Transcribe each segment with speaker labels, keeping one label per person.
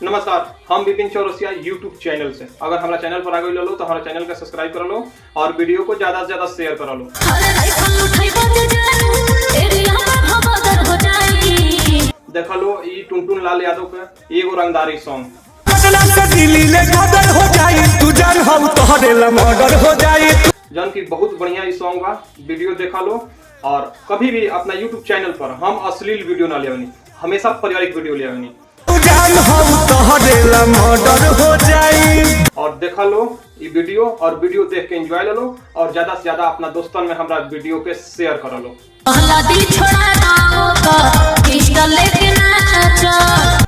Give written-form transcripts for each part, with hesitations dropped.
Speaker 1: नमस्कार, हम Vipin Chaurasia YouTube channel से। अगर हमारा चैनल पर आ गई लो तो हमारा चैनल का सब्सक्राइब कर लो और वीडियो को ज्यादा से ज्यादा शेयर कर लो। देख लो ये टुनटुन लाल यादव के एगो रंगदारी सॉन्ग जन की बहुत बढ़िया ये सॉन्ग बा। वीडियो देखा लो और कभी भी अपना यूट्यूब चैनल पर हम अश्लील वीडियो ना ले, हमेशा पारिवारिक वीडियो ले और देखा लो ये वीडियो और वीडियो देख के एंजॉय ले लो और ज्यादा से ज्यादा अपना दोस्तन में हमारा वीडियो के शेयर कर लो।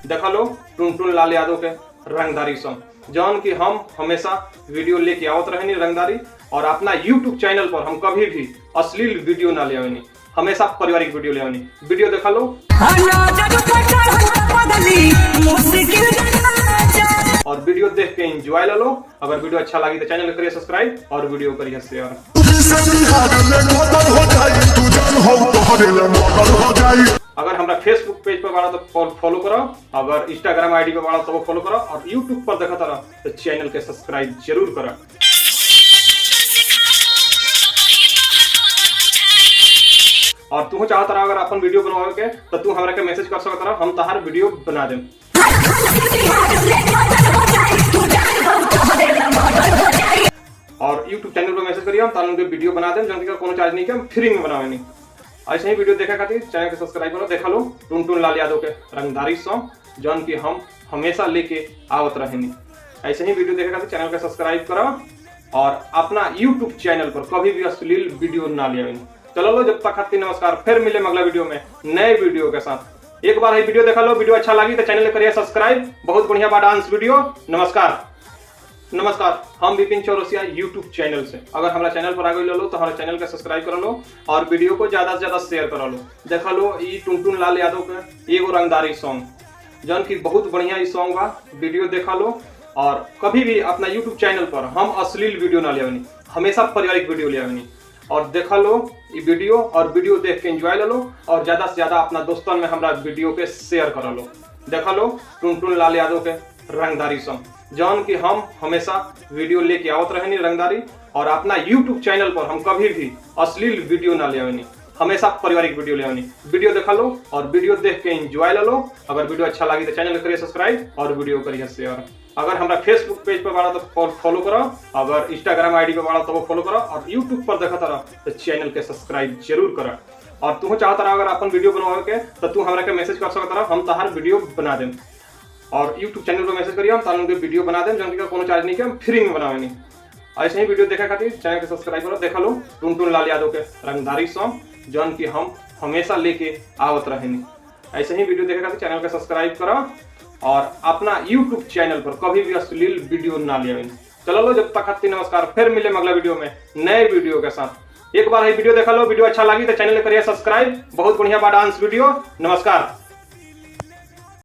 Speaker 1: देखा लो टुनटुन लाल यादव के रंगदारी सॉन्ग जौन की हम हमेशा वीडियो लेके आवत रहनी रंगदारी और अपना यूट्यूब चैनल पर हम कभी भी अश्लील वीडियो ना ले आवनी, हमेशा पारिवारिक वीडियो ले आवनी। वीडियो देखा लो और वीडियो देख के एंजॉय ले लो। अगर वीडियो अच्छा लगी तो चैनल को करिए सब्सक्राइब और वीडियो करिए शेयर। अगर हमारा फेसबुक पेज पर बाड़ा तो फॉलो करो, अगर इंस्टाग्राम आईडी पर बाड़ा तो वो फॉलो करो और यूट्यूब पर देखा रहो तो चैनल के सब्सक्राइब जरूर करो। और तू चाहता रहा अगर अपन वीडियो बनवावे के तो तू हमरा के मैसेज कर सकत रहा, हम तहार वीडियो बना देम। और YouTube चैनल पे मैसेज करिए, हम तान के वीडियो बना देम, जन का कोनो चार्ज नहीं के, हम फ्री में बनावे नहीं। ऐसे ही वीडियो देखा खातिर चैनल के सब्सक्राइब करो। देखा लो टुनटुन लाल यादव के रंगदारी सॉन्ग जौन की हम हमेशा लेके आवत रहेनी। ऐसे ही वीडियो देखा खातिर चैनल के सब्सक्राइब करो और अपना YouTube चैनल पर कभी भी अश्लील वीडियो ना ले। चलो लो जब तक खातिर नमस्कार, फिर मिले अगला वीडियो में नए वीडियो के साथ। एक बार ये वीडियो देखा लो, वीडियो अच्छा लगी तो चैनल करिए सब्सक्राइब। बहुत बढ़िया बा डांस वीडियो। नमस्कार, हम विपिन चौरसिया यूट्यूब चैनल से। अगर हमारा चैनल पर आ गई लो तो हमारा चैनल का सब्सक्राइब कर लो और वीडियो को ज्यादा से ज्यादा शेयर कर लो। देखा लो ये टुनटुन लाल यादव के एगो रंगदारी सॉन्ग जौन की बहुत बढ़िया ये सॉन्ग बा। वीडियो देखा लो और कभी भी अपना यूट्यूब चैनल पर हम अश्लील वीडियो ना ले, हमेशा पारिवारिक वीडियो ले। और देखा लो ये वीडियो और वीडियो देख के एंजॉय ले लो और ज्यादा से ज्यादा अपना दोस्तन में हमारा वीडियो के शेयर कर लो। देखा लो टुनटुन लाल यादव के रंगदारी सॉन्ग जौन की हम हमेशा वीडियो लेके आवत रहनी रंगदारी और अपना यूट्यूब चैनल पर हम कभी भी अश्लील वीडियो ना ले, हमेशा पारिवारिक वीडियो ले। वीडियो देखा लो और वीडियो देख के एंजॉय ले लो। अगर वीडियो अच्छा लगी तो चैनल करिए सब्सक्राइब और वीडियो करिए शेयर। अगर हमारा फेसबुक पेज पर बाड़ा तो फॉलो करो, अगर इंस्टाग्राम आईडी पर बाड़ा तो वो फॉलो करो और यूट्यूब पर देखा रहो तो चैनल के सब्सक्राइब जरूर करो। और तू चाहता रहा अगर अपन वीडियो बनवावे के तो तू हमरा के मैसेज कर सकत रहा, हम तहार वीडियो बना देम। और यूट्यूब चैनल पर मैसेज करिए, हम तान के वीडियो बना देम, जन का कोनो चार्ज नहीं के, हम फ्री में बनावे नहीं। ऐसे ही वीडियो देखा खातिर चैनल के सब्सक्राइब करो। देखा लो टुनटुन लाल यादव के रंगदारी सॉन्ग जौन की हम हमेशा लेके आवत रहेनी। ऐसे ही वीडियो देखा खातिर चैनल के सब्सक्राइब करो और अपना YouTube चैनल पर कभी भी अश्लील वीडियो ना ले। चलो लो जब तक खातिर नमस्कार, फिर मिले अगला वीडियो में नए वीडियो के साथ। एक बार ये वीडियो देखा लो, वीडियो अच्छा लगी तो चैनल करिए सब्सक्राइब। बहुत बढ़िया बा डांस वीडियो। नमस्कार।